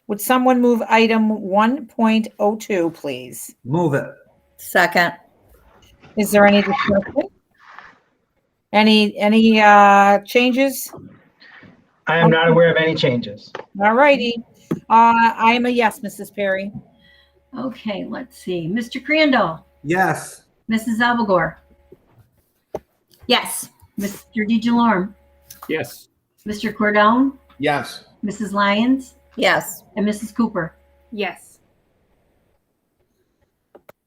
Would someone move item 1.02, please? Move it. Second. Is there any discussion? Any changes? I am not aware of any changes. All righty. I am a yes, Mrs. Perry. Okay, let's see. Mr. Crandall, Yes. Mrs. Alvagore, Yes. Mr. DeJalorme, Yes. Mr. Cordone, Yes. Mrs. Lyons, Yes. and Mrs. Cooper. Yes.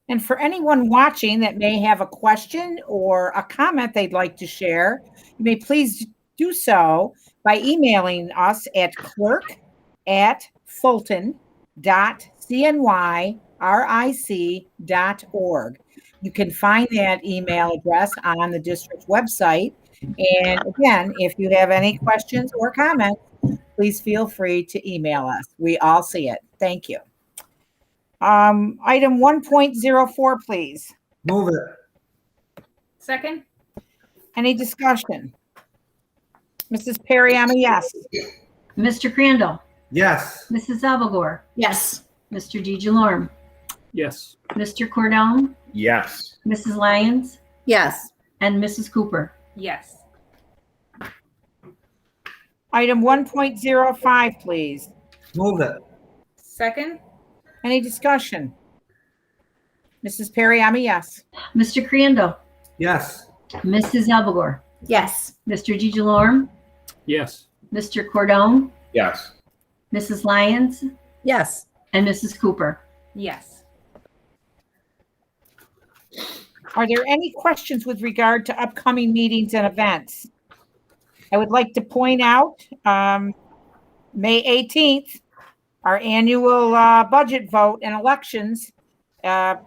And for anyone watching that may have a question or a comment they'd like to share, you may please do so by emailing us at clerk@fulton.cnyric.org. You can find that email address on the district website. And again, if you have any questions or comments, please feel free to email us. We all see it. Thank you. Item 1.04, please. Move it. Second? Any discussion? Mrs. Perry, I'm a yes. Mr. Crandall, Yes. Mrs. Alvagore, Yes. Mr. DeJalorme, Yes. Mr. Cordone, Yes. Mrs. Lyons, Yes. and Mrs. Cooper. Yes. Item 1.05, please. Move it. Second? Any discussion? Mrs. Perry, I'm a yes. Mr. Crandall, Yes. Mrs. Alvagore, Yes. Mr. DeJalorme, Yes. Mr. Cordone, Yes. Mrs. Lyons, Yes. and Mrs. Cooper. Yes. Are there any questions with regard to upcoming meetings and events? I would like to point out May 18th, our annual budget vote and elections, 9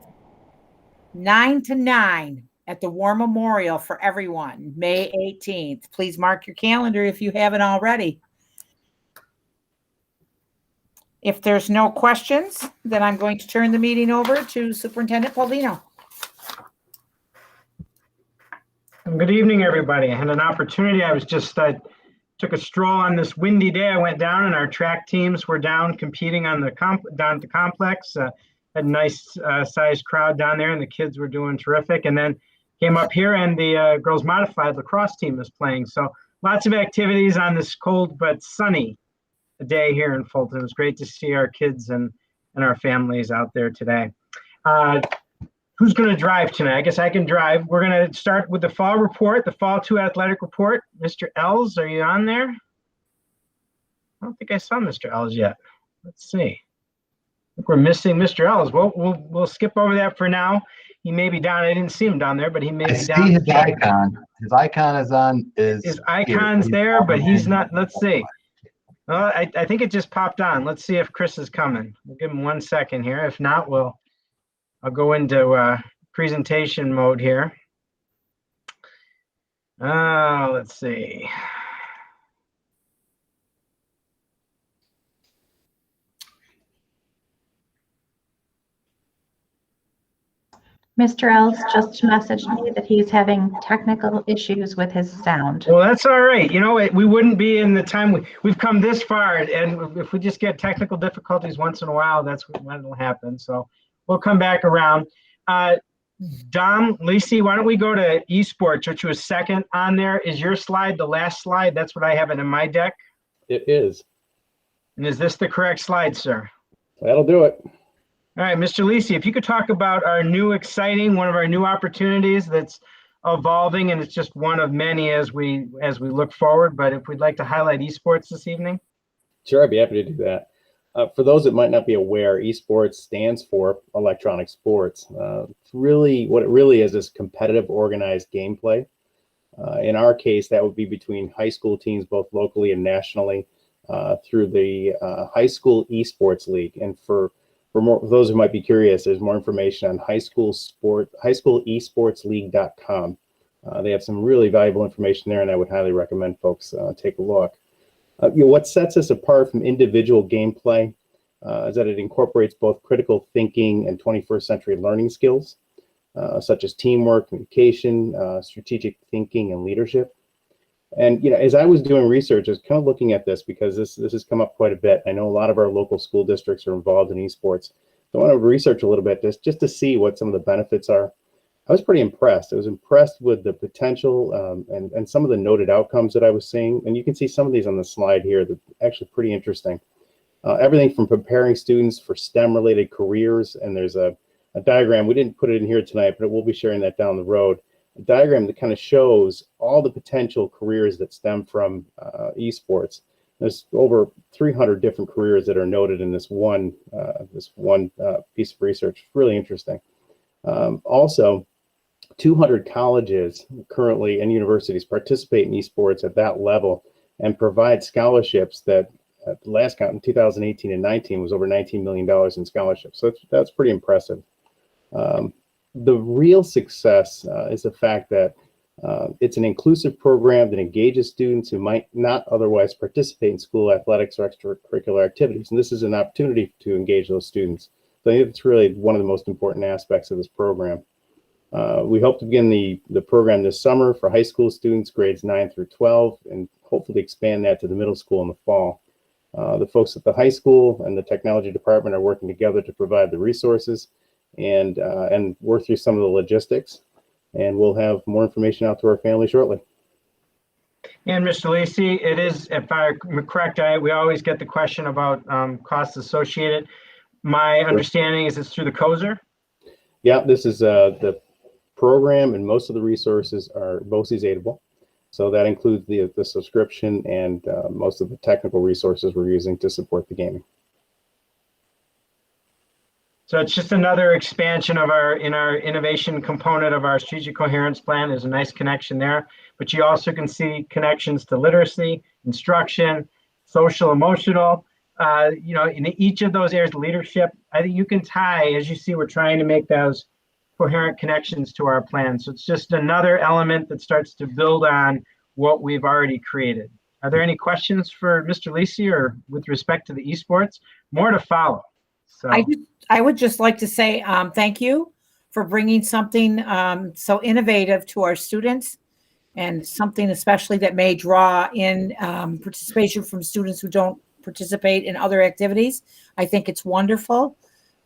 to 9 at the War Memorial for everyone, May 18th. Please mark your calendar if you haven't already. If there's no questions, then I'm going to turn the meeting over to Superintendent Paulino. Good evening, everybody. I had an opportunity. I was just took a stroll on this windy day. I went down, and our track teams were down competing on the down at the complex. Had a nice sized crowd down there, and the kids were doing terrific. And then came up here, and the girls modified lacrosse team is playing. So lots of activities on this cold but sunny day here in Fulton. It was great to see our kids and our families out there today. Who's going to drive tonight? I guess I can drive. We're going to start with the fall report, the fall 2 athletic report. Mr. Els, are you on there? I don't think I saw Mr. Els yet. Let's see. I think we're missing Mr. Els. Well, we'll skip over that for now. He may be down. I didn't see him down there, but he may be down. I see his icon. His icon is on. His icon's there, but he's not. Let's see. I think it just popped on. Let's see if Chris is coming. We'll give him 1 second here. If not, I'll go into presentation mode here. Let's see. Mr. Els just messaged me that he's having technical issues with his sound. Well, that's all right. You know, we wouldn't be in the time we've come this far, and if we just get technical difficulties once in a while, that's when it'll happen. So we'll come back around. Dom, Lacey, why don't we go to esports, which was second on there. Is your slide the last slide? That's what I have it in my deck. It is. And is this the correct slide, sir? That'll do it. All right, Mr. Lacey, if you could talk about our new exciting, one of our new opportunities that's evolving, and it's just one of many as we look forward. But if we'd like to highlight esports this evening. Sure, I'd be happy to do that. For those that might not be aware, esports stands for electronic sports. It's really what it really is competitive organized gameplay. In our case, that would be between high school teams, both locally and nationally, through the High School Esports League. And for those who might be curious, there's more information on highschoolesportsleague.com. They have some really valuable information there, and I would highly recommend folks take a look. What sets us apart from individual gameplay is that it incorporates both critical thinking and 21st century learning skills, such as teamwork, communication, strategic thinking, and leadership. And as I was doing research, I was kind of looking at this because this has come up quite a bit. I know a lot of our local school districts are involved in esports. So I want to research a little bit just to see what some of the benefits are. I was pretty impressed. I was impressed with the potential and some of the noted outcomes that I was seeing. And you can see some of these on the slide here that are actually pretty interesting. Everything from preparing students for STEM-related careers, and there's a diagram. We didn't put it in here tonight, but we'll be sharing that down the road. A diagram that kind of shows all the potential careers that stem from esports. There's over 300 different careers that are noted in this one piece of research. Really interesting. Also, 200 colleges currently and universities participate in esports at that level and provide scholarships that at the last count in 2018 and 19 was over $19 million in scholarships. So that's pretty impressive. The real success is the fact that it's an inclusive program that engages students who might not otherwise participate in school athletics or extracurricular activities. And this is an opportunity to engage those students. So I think it's really one of the most important aspects of this program. We hope to begin the program this summer for high school students, grades 9 through 12, and hopefully expand that to the middle school in the fall. The folks at the high school and the technology department are working together to provide the resources and work through some of the logistics. And we'll have more information out to our family shortly. And Mr. Lisi, it is, if I'm correct, we always get the question about costs associated. My understanding is it's through the COSER? Yeah, this is the program, and most of the resources are BOCES aidable. So that includes the subscription and most of the technical resources we're using to support the gaming. So it's just another expansion of our innovation component of our strategic coherence plan. There's a nice connection there, but you also can see connections to literacy, instruction, social, emotional, in each of those areas, leadership. I think you can tie, as you see, we're trying to make those coherent connections to our plan. So it's just another element that starts to build on what we've already created. Are there any questions for Mr. Lisi or with respect to the esports? More to follow. So I would just like to say thank you for bringing something so innovative to our students, and something especially that may draw in participation from students who don't participate in other activities. I think it's wonderful,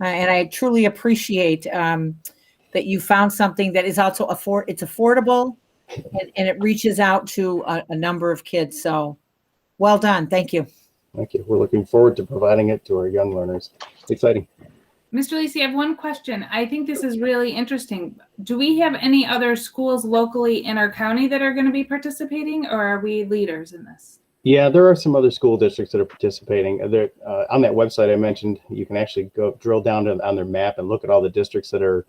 and I truly appreciate that you found something that is also it's affordable, and it reaches out to a number of kids. So well done. Thank you. Thank you. We're looking forward to providing it to our young learners. It's exciting. Mr. Lisi, I have one question. I think this is really interesting. Do we have any other schools locally in our county that are going to be participating, or are we leaders in this? Yeah, there are some other school districts that are participating. On that website I mentioned, you can actually go drill down on their map and look at all the districts that are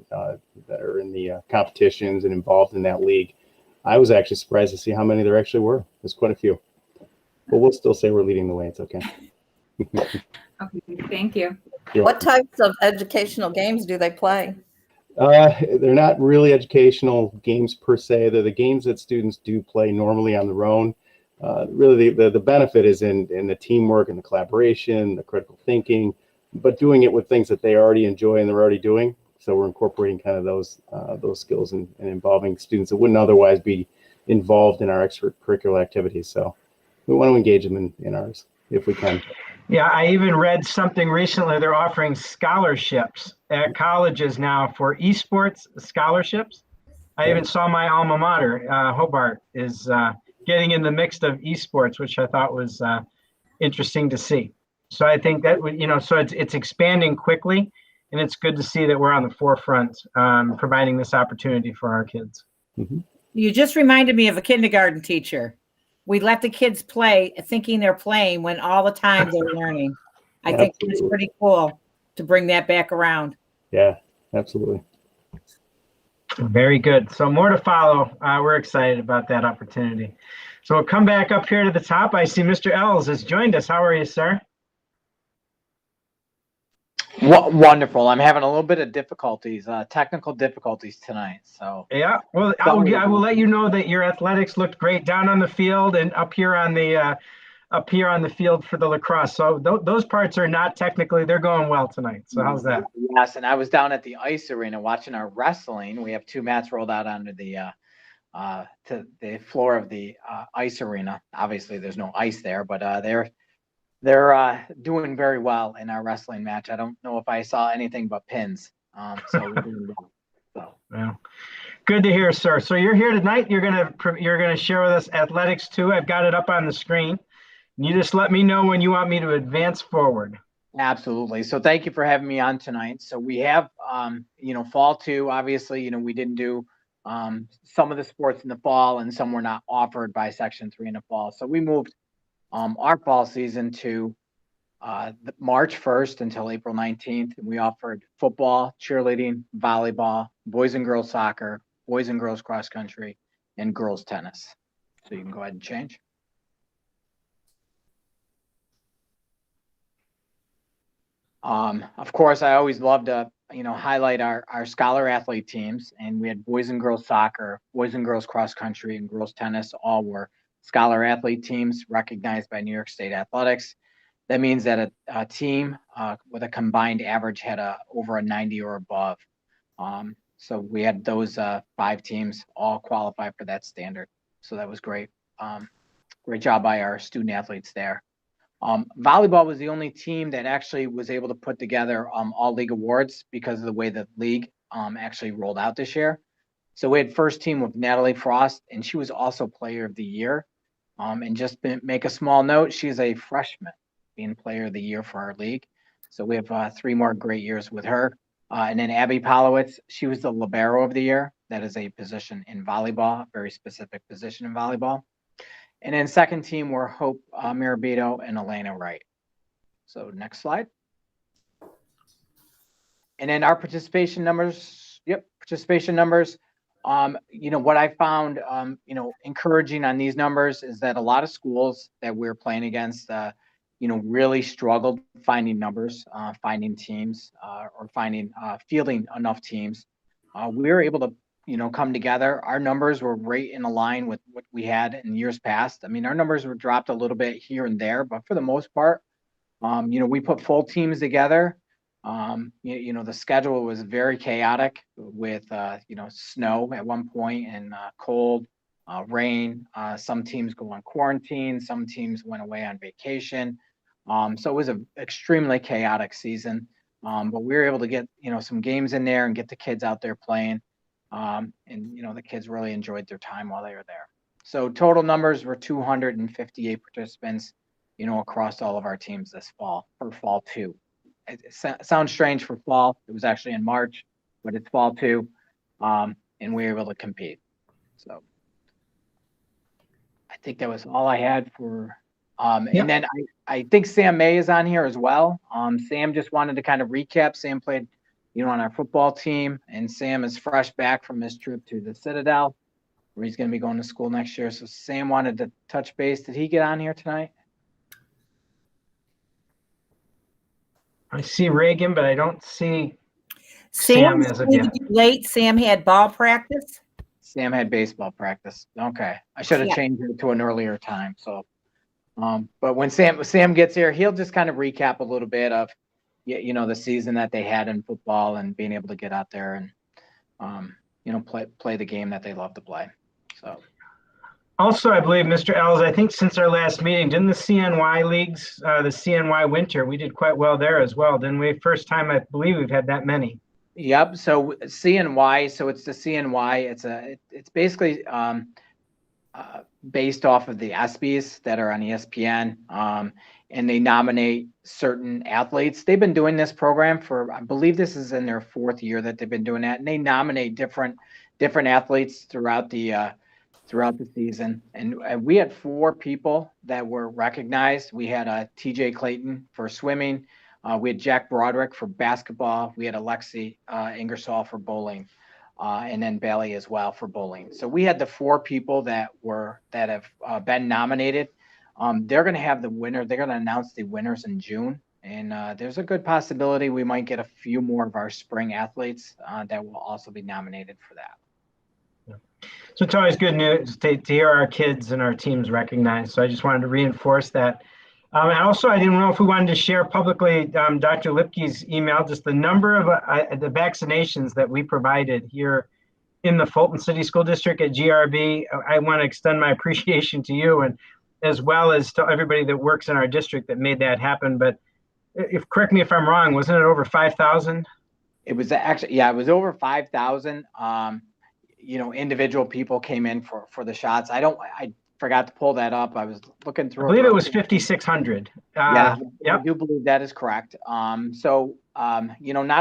in the competitions and involved in that league. I was actually surprised to see how many there actually were. There's quite a few. But we'll still say we're leading the way. It's okay. Okay, thank you. What types of educational games do they play? They're not really educational games per se. They're the games that students do play normally on their own. Really, the benefit is in the teamwork and the collaboration, the critical thinking, but doing it with things that they already enjoy and they're already doing. So we're incorporating kind of those skills and involving students that wouldn't otherwise be involved in our extracurricular activities. So we want to engage them in ours if we can. yeah, I even read something recently. They're offering scholarships at colleges now for esports scholarships. I even saw my alma mater, Hobart, is getting in the mix of esports, which I thought was interesting to see. So I think that, so it's expanding quickly, and it's good to see that we're on the forefront providing this opportunity for our kids. Mm-hmm. You just reminded me of a kindergarten teacher. We let the kids play thinking they're playing when all the time they're learning. I think it's pretty cool to bring that back around. Yeah, absolutely. Very good. So more to follow. We're excited about that opportunity. So we'll come back up here to the top. I see Mr. Ells has joined us. How are you, sir? Wonderful. I'm having a little bit of difficulties, technical difficulties tonight. So yeah, well, I will let you know that your athletics looked great down on the field and up here on the field for the lacrosse. So those parts are not technically, they're going well tonight. So how's that? Yes, and I was down at the ice arena watching our wrestling. We have 2 mats rolled out onto the to the floor of the ice arena. Obviously, there's no ice there, but they're doing very well in our wrestling match. I don't know if I saw anything but pins. So we're doing well. So. Well, good to hear, sir. So you're here tonight. You're gonna share with us athletics too. I've got it up on the screen. You just let me know when you want me to advance forward. Absolutely. So thank you for having me on tonight. So we have, fall 2, obviously, we didn't do some of the sports in the fall and some were not offered by Section 3 in the fall. So we moved our fall season to March 1st until April 19th. And we offered football, cheerleading, volleyball, boys and girls soccer, boys and girls cross country, and girls tennis. So you can go ahead and change. Of course, I always love to, highlight our scholar athlete teams, and we had boys and girls soccer, boys and girls cross country, and girls tennis. All were scholar athlete teams recognized by New York State Athletics. That means that a team with a combined average had over a 90 or above. So we had those 5 teams all qualify for that standard. So that was great. Great job by our student athletes there. Volleyball was the only team that actually was able to put together all league awards because of the way the league actually rolled out this year. So we had first team with Natalie Frost, and she was also player of the year. And just make a small note, she's a freshman being player of the year for our league. So we have 3 more great years with her. And then Abby Polowitz, she was the libero of the year. That is a position in volleyball, a very specific position in volleyball. And then second team were Hope Mirabito and Elena Wright. So next slide. And then our participation numbers. What I found, encouraging on these numbers is that a lot of schools that we're playing against, really struggled finding numbers, finding teams, or fielding enough teams. We were able to come together. Our numbers were right in line with what we had in years past. I mean, our numbers were dropped a little bit here and there, but for the most part, we put full teams together. The schedule was very chaotic with, snow at one point and cold, rain. Some teams go on quarantine. Some teams went away on vacation. So it was an extremely chaotic season. But we were able to get, some games in there and get the kids out there playing. And the kids really enjoyed their time while they were there. So total numbers were 258 participants, across all of our teams this fall for fall 2. It sounds strange for fall. It was actually in March, but it's fall 2, and we were able to compete. So I think that was all I had for. And then I think Sam May is on here as well. Sam just wanted to kind of recap. Sam played on our football team, and Sam is fresh back from his trip to the Citadel, where he's going to be going to school next year. So Sam wanted to touch base. Did he get on here tonight? I see Reagan, but I don't see Sam as of yet. Late. Sam had ball practice. Sam had baseball practice. Okay, I should have changed it to an earlier time. So, but when Sam gets here, he'll just kind of recap a little bit of the season that they had in football and being able to get out there and, play the game that they love to play. So. Also, I believe, Mr. Ells, I think since our last meeting, didn't the CNY leagues, the CNY winter, we did quite well there as well, didn't we? First time I believe we've had that many. Yep. So CNY, so it's the CNY. It's basically based off of the ESPYs that are on ESPN. And they nominate certain athletes. They've been doing this program for, I believe this is in their 4th year that they've been doing that. And they nominate different athletes throughout the season. And we had 4 people that were recognized. We had TJ Clayton for swimming. We had Jack Broderick for basketball. We had Alexi Ingersoll for bowling. And then Bailey as well for bowling. So we had the 4 people that have been nominated. They're going to have the winner. They're going to announce the winners in June. And there's a good possibility we might get a few more of our spring athletes that will also be nominated for that. So it's always good news to hear our kids and our teams recognized. So I just wanted to reinforce that. And also, I didn't know if we wanted to share publicly Dr. Lipke's email, just the number of the vaccinations that we provided here in the Fulton City School District at GRB. I want to extend my appreciation to you, and as well as to everybody that works in our district that made that happen. But correct me if I'm wrong, wasn't it over 5,000? It was actually, yeah, it was over 5,000. Individual people came in for the shots. I forgot to pull that up. I was looking through. I believe it was 5,600. Yeah, yep. I do believe that is correct. Not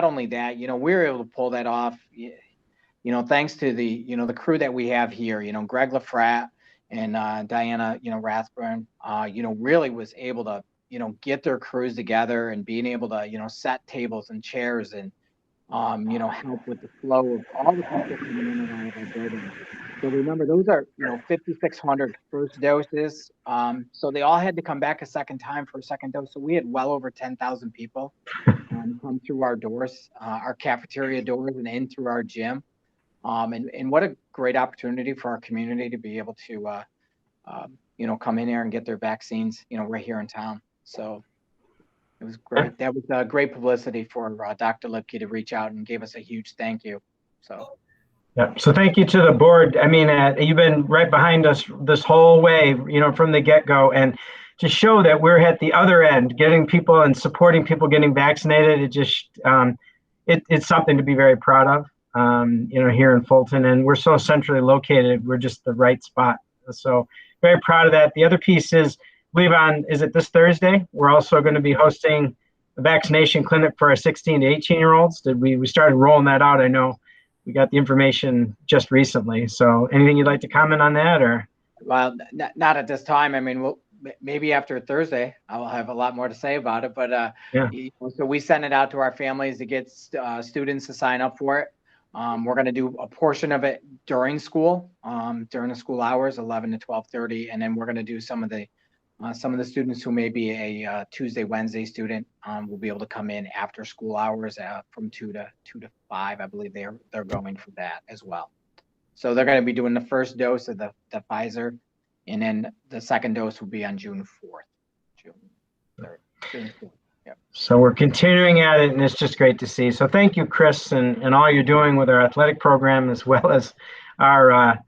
only that, we were able to pull that off, thanks to the crew that we have here, Greg LaFrat and Diana, Rathburn, really was able to, get their crews together and being able to, set tables and chairs and, help with the flow of all the people coming in and out of our building. So remember, those are, 5,600 first doses. So they all had to come back a second time for a second dose. So we had well over 10,000 people come through our doors, our cafeteria doors, and in through our gym. And what a great opportunity for our community to be able to, come in here and get their vaccines, right here in town. So it was great. That was great publicity for Dr. Lipke to reach out and gave us a huge thank you. So. Yep. So thank you to the board. I mean, you've been right behind us this whole way, from the get-go, and to show that we're at the other end, getting people and supporting people getting vaccinated. It just, it's something to be very proud of, here in Fulton, and we're so centrally located. We're just the right spot. So very proud of that. The other piece is, is it this Thursday? We're also going to be hosting a vaccination clinic for our 16 to 18-year-olds. We started rolling that out. I know we got the information just recently. So anything you'd like to comment on that, or? Well, not at this time. I mean, maybe after Thursday, I'll have a lot more to say about it. But so we send it out to our families to get students to sign up for it. We're going to do a portion of it during school, during the school hours, 11 to 12:30, and then we're going to do some of the students who may be a Tuesday, Wednesday student will be able to come in after school hours from 2 to 5. I believe they're going for that as well. So they're going to be doing the first dose of the Pfizer, and then the second dose will be on June 4th. June 4th. Yep. So we're continuing at it, and it's just great to see. So thank you, Chris, and all you're doing with our athletic program, as well as our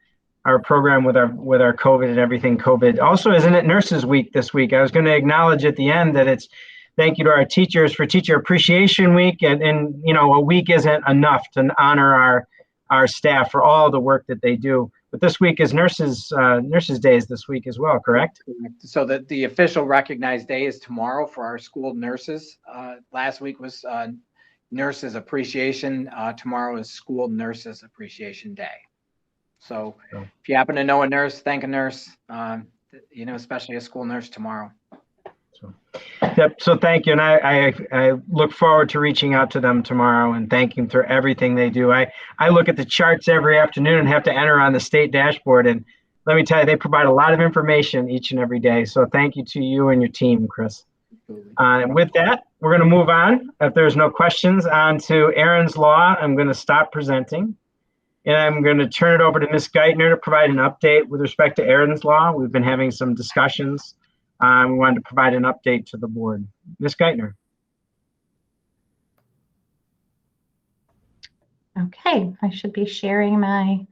program with our COVID and everything COVID. Also, isn't it Nurses Week this week? I was going to acknowledge at the end that it's thank you to our teachers for Teacher Appreciation Week, and a week isn't enough to honor our staff for all the work that they do. But this week is Nurses Days this week as well, correct? So the official recognized day is tomorrow for our school nurses. Last week was Nurses Appreciation. Tomorrow is School Nurses Appreciation Day. So if you happen to know a nurse, thank a nurse, especially a school nurse tomorrow. So thank you. And I look forward to reaching out to them tomorrow and thanking them for everything they do. I look at the charts every afternoon and have to enter on the state dashboard. And let me tell you, they provide a lot of information each and every day. So thank you to you and your team, Chris. And with that, we're going to move on. If there's no questions, on to Aaron's Law. I'm going to stop presenting. And I'm going to turn it over to Ms. Geithner to provide an update with respect to Aaron's Law. We've been having some discussions. We wanted to provide an update to the board. Ms. Geithner. Okay, I should be sharing my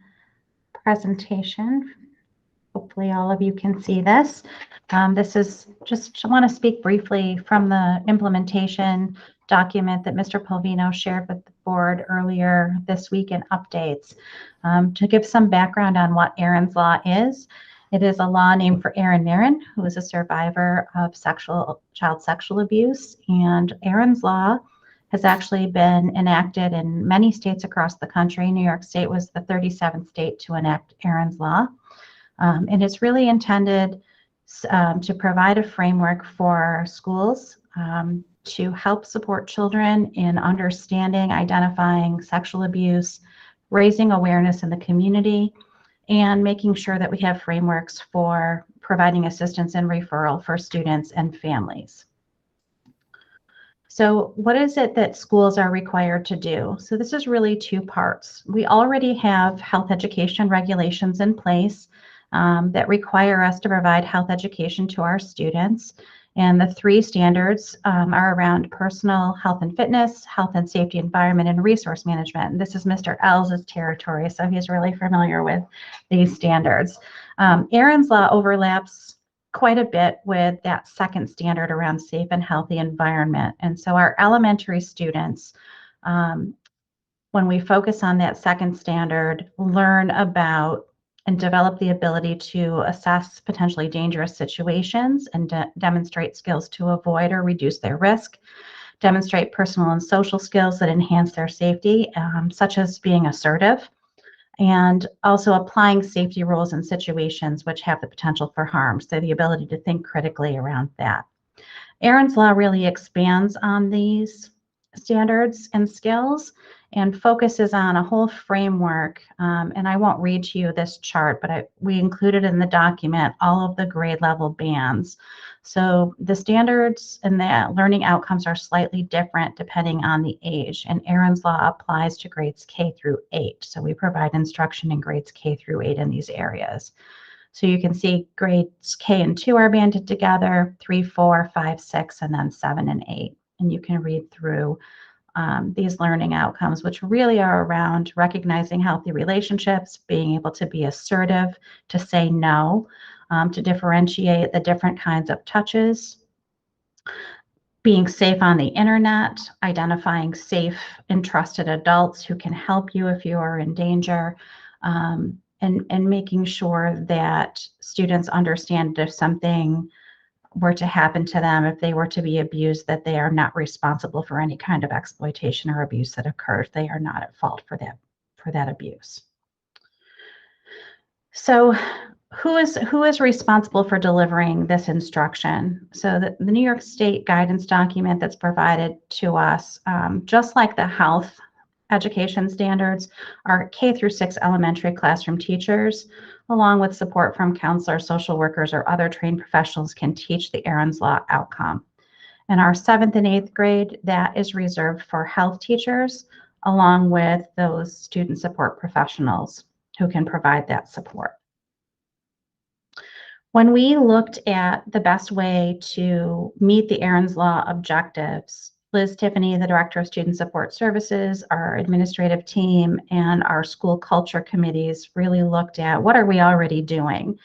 presentation. Hopefully all of you can see this. This is just want to speak briefly from the implementation document that Mr. Polvino shared with the board earlier this week in updates. To give some background on what Aaron's Law is, it is a law named for Aaron Nairn, who is a survivor of child sexual abuse. And Aaron's Law has actually been enacted in many states across the country. New York State was the 37th state to enact Aaron's Law. And it's really intended to provide a framework for schools to help support children in understanding, identifying sexual abuse, raising awareness in the community, and making sure that we have frameworks for providing assistance and referral for students and families. So what is it that schools are required to do? So this is really two parts. We already have health education regulations in place that require us to provide health education to our students. And the three standards are around personal health and fitness, health and safety, environment, and resource management. And this is Mr. Ells' territory, so he's really familiar with these standards. Aaron's Law overlaps quite a bit with that second standard around safe and healthy environment. And so our elementary students, when we focus on that second standard, learn about and develop the ability to assess potentially dangerous situations and demonstrate skills to avoid or reduce their risk, demonstrate personal and social skills that enhance their safety, such as being assertive, and also applying safety rules in situations which have the potential for harm. So the ability to think critically around that. Aaron's Law really expands on these standards and skills and focuses on a whole framework. And I won't read to you this chart, but we included in the document all of the grade level bands. So the standards and the learning outcomes are slightly different depending on the age. And Aaron's Law applies to grades K through 8. So we provide instruction in grades K through 8 in these areas. So you can see grades K and 2 are banded together, 3, 4, 5, 6, and then 7 and 8. And you can read through these learning outcomes, which really are around recognizing healthy relationships, being able to be assertive, to say no, to differentiate the different kinds of touches, being safe on the internet, identifying safe and trusted adults who can help you if you are in danger, and making sure that students understand if something were to happen to them, if they were to be abused, that they are not responsible for any kind of exploitation or abuse that occurs. They are not at fault for that abuse. So who is responsible for delivering this instruction? So the New York State guidance document that's provided to us, just like the health education standards, are K through 6 elementary classroom teachers, along with support from counselors, social workers, or other trained professionals, can teach the Aaron's Law outcome. In our 7th and 8th grade, that is reserved for health teachers, along with those student support professionals who can provide that support. When we looked at the best way to meet the Aaron's Law objectives, Liz Tiffany, the Director of Student Support Services, our administrative team, and our school culture committees really looked at what are we already doing.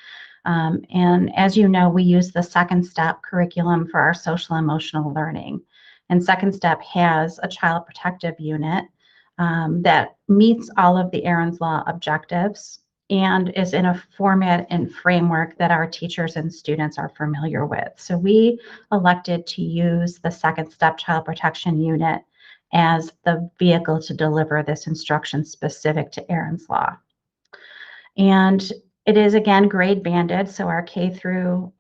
And as you know, we use the Second Step curriculum for our social emotional learning. And Second Step has a child protective unit that meets all of the Aaron's Law objectives and is in a format and framework that our teachers and students are familiar with. So we elected to use the Second Step Child Protection Unit as the vehicle to deliver this instruction specific to Aaron's Law. And it is, again, grade banded. So our K through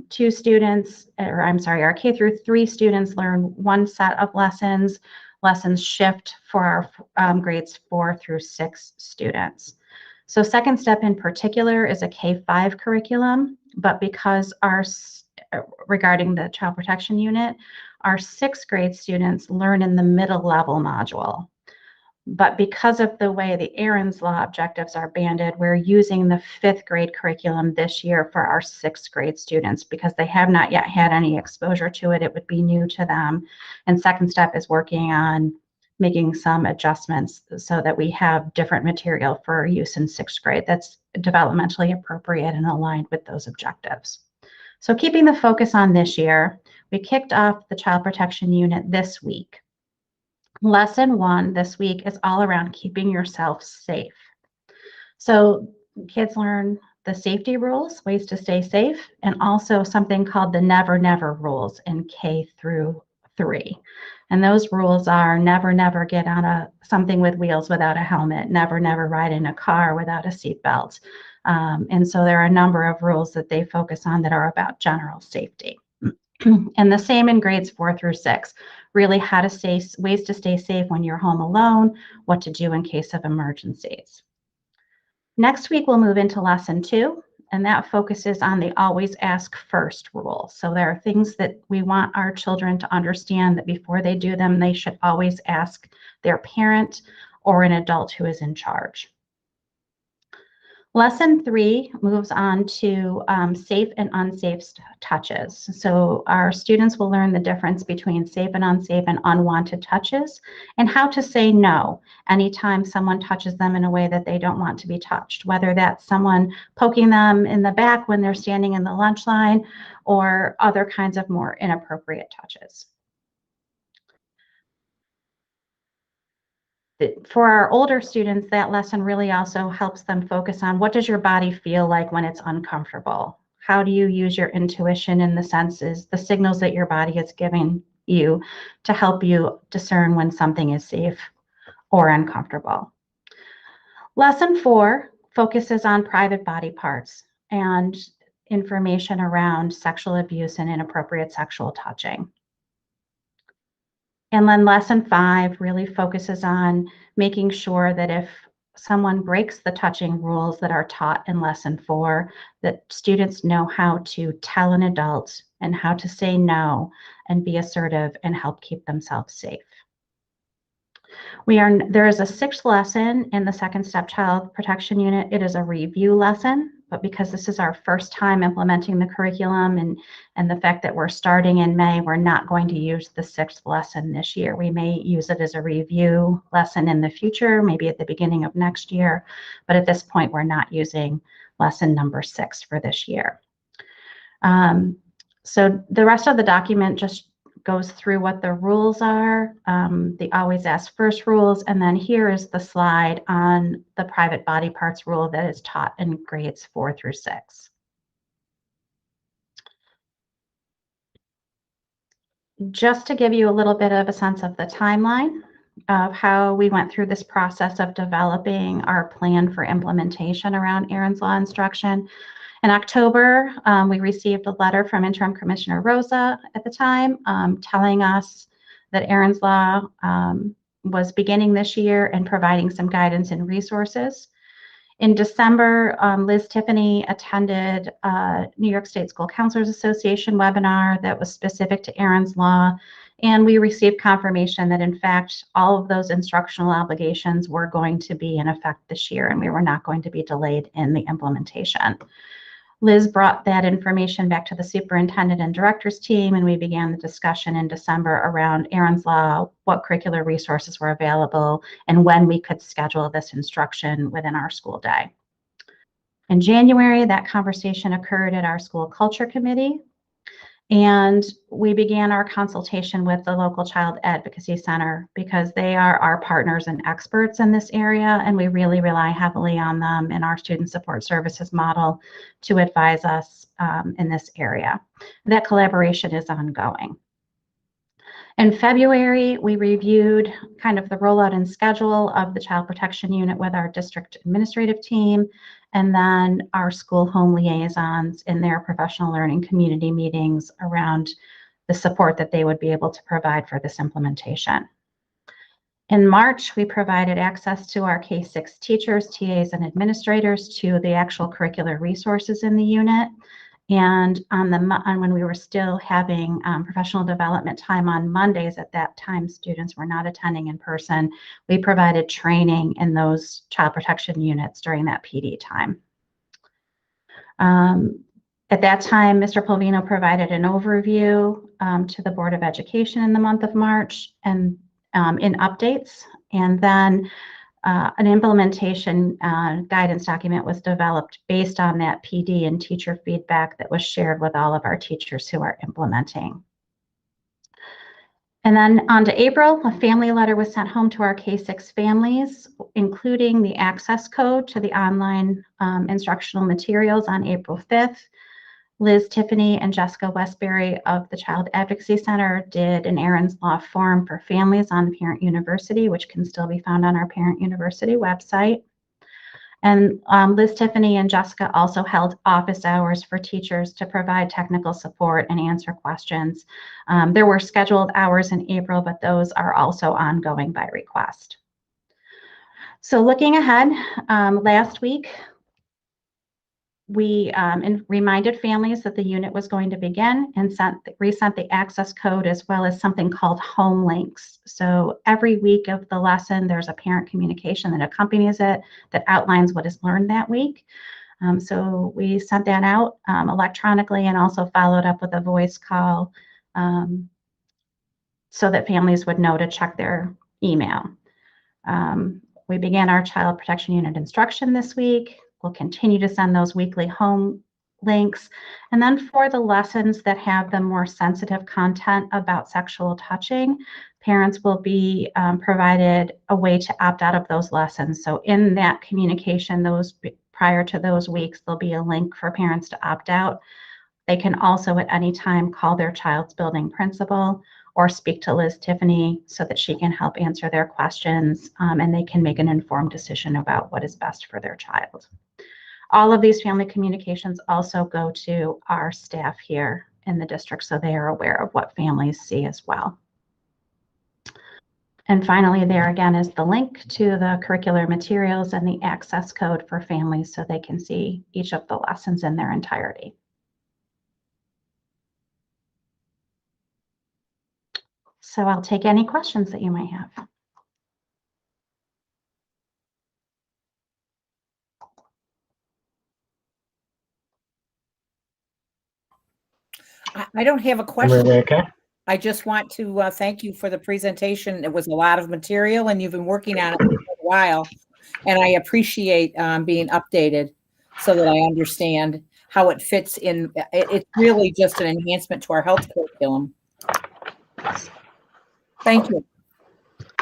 2 students, or I'm sorry, our K through 3 students learn one set of lessons. Lessons shift for our grades 4 through 6 students. So Second Step in particular is a K-5 curriculum, but because regarding the child protection unit, our 6th grade students learn in the middle level module. But because of the way the Aaron's Law objectives are banded, we're using the 5th grade curriculum this year for our 6th grade students because they have not yet had any exposure to it. It would be new to them. And Second Step is working on making some adjustments so that we have different material for use in 6th grade that's developmentally appropriate and aligned with those objectives. So keeping the focus on this year, we kicked off the child protection unit this week. Lesson 1 this week is all around keeping yourself safe. So kids learn the safety rules, ways to stay safe, and also something called the never, never rules in K through 3. And those rules are never, never get on something with wheels without a helmet, never, never ride in a car without a seatbelt. And so there are a number of rules that they focus on that are about general safety. And the same in grades 4 through 6, really ways to stay safe when you're home alone, what to do in case of emergencies. Next week, we'll move into lesson 2, and that focuses on the always ask first rule. So there are things that we want our children to understand that before they do them, they should always ask their parent or an adult who is in charge. Lesson 3 moves on to safe and unsafe touches. So our students will learn the difference between safe and unwanted touches, and how to say no anytime someone touches them in a way that they don't want to be touched, whether that's someone poking them in the back when they're standing in the lunch line or other kinds of more inappropriate touches. For our older students, that lesson really also helps them focus on what does your body feel like when it's uncomfortable? How do you use your intuition in the senses, the signals that your body is giving you to help you discern when something is safe or uncomfortable? Lesson 4 focuses on private body parts and information around sexual abuse and inappropriate sexual touching. And then lesson 5 really focuses on making sure that if someone breaks the touching rules that are taught in lesson 4, that students know how to tell an adult and how to say no and be assertive and help keep themselves safe. There is a 6th lesson in the Second Step Child Protection Unit. It is a review lesson, but because this is our first time implementing the curriculum and the fact that we're starting in May, we're not going to use the 6th lesson this year. We may use it as a review lesson in the future, maybe at the beginning of next year, but at this point, we're not using lesson number 6 for this year. So the rest of the document just goes through what the rules are, the always ask first rules, and then here is the slide on the private body parts rule that is taught in grades 4 through 6. Just to give you a little bit of a sense of the timeline of how we went through this process of developing our plan for implementation around Aaron's Law instruction. In October, we received a letter from Interim Commissioner Rosa at the time telling us that Aaron's Law was beginning this year and providing some guidance and resources. In December, Liz Tiffany attended a New York State School Counselors Association webinar that was specific to Aaron's Law, and we received confirmation that in fact all of those instructional obligations were going to be in effect this year and we were not going to be delayed in the implementation. Liz brought that information back to the superintendent and directors team, and we began the discussion in December around Aaron's Law, what curricular resources were available, and when we could schedule this instruction within our school day. In January, that conversation occurred at our school culture committee, and we began our consultation with the local child advocacy center because they are our partners and experts in this area, and we really rely heavily on them in our student support services model to advise us in this area. That collaboration is ongoing. In February, we reviewed kind of the rollout and schedule of the Child Protection Unit with our district administrative team, and then our school home liaisons in their professional learning community meetings around the support that they would be able to provide for this implementation. In March, we provided access to our K-6 teachers, TAs, and administrators to the actual curricular resources in the unit. And when we were still having professional development time on Mondays, at that time students were not attending in person, we provided training in those child protection units during that PD time. At that time, Mr. Polvino provided an overview to the Board of Education in the month of March and in updates, and then an implementation guidance document was developed based on that PD and teacher feedback that was shared with all of our teachers who are implementing. And then on to April, a family letter was sent home to our K-6 families, including the access code to the online instructional materials on April 5th. Liz Tiffany and Jessica Westbury of the Child Advocacy Center did an Aaron's Law form for families on the Parent University, which can still be found on our Parent University website. And Liz Tiffany and Jessica also held office hours for teachers to provide technical support and answer questions. There were scheduled hours in April, but those are also ongoing by request. So looking ahead, last week, we reminded families that the unit was going to begin and resent the access code as well as something called home links. So every week of the lesson, there's a parent communication that accompanies it that outlines what is learned that week. So we sent that out electronically and also followed up with a voice call so that families would know to check their email. We began our child protection unit instruction this week. We'll continue to send those weekly home links. And then for the lessons that have the more sensitive content about sexual touching, parents will be provided a way to opt out of those lessons. So in that communication, prior to those weeks, there'll be a link for parents to opt out. They can also at any time call their child's building principal or speak to Liz Tiffany so that she can help answer their questions, and they can make an informed decision about what is best for their child. All of these family communications also go to our staff here in the district, so they are aware of what families see as well. And finally, there again is the link to the curricular materials and the access code for families so they can see each of the lessons in their entirety. So I'll take any questions that you might have. I don't have a question. Okay. I just want to thank you for the presentation. It was a lot of material and you've been working on it for a while. And I appreciate being updated so that I understand how it fits in. It's really just an enhancement to our health curriculum. Thank you.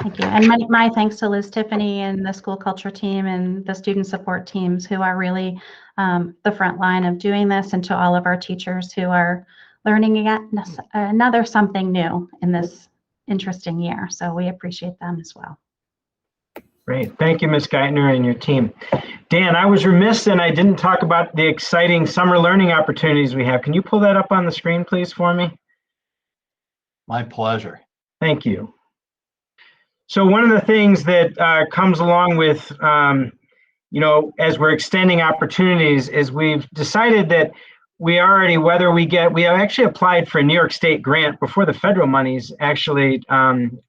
Thank you. And my thanks to Liz Tiffany and the school culture team and the student support teams who are really the front line of doing this, and to all of our teachers who are learning another something new in this interesting year. So we appreciate them as well. Great. Thank you, Ms. Geithner and your team. Dan, I was remiss and I didn't talk about the exciting summer learning opportunities we have. Can you pull that up on the screen, please, for me? My pleasure. Thank you. So one of the things that comes along with, as we're extending opportunities is we've decided that we actually applied for a New York State grant before the federal monies actually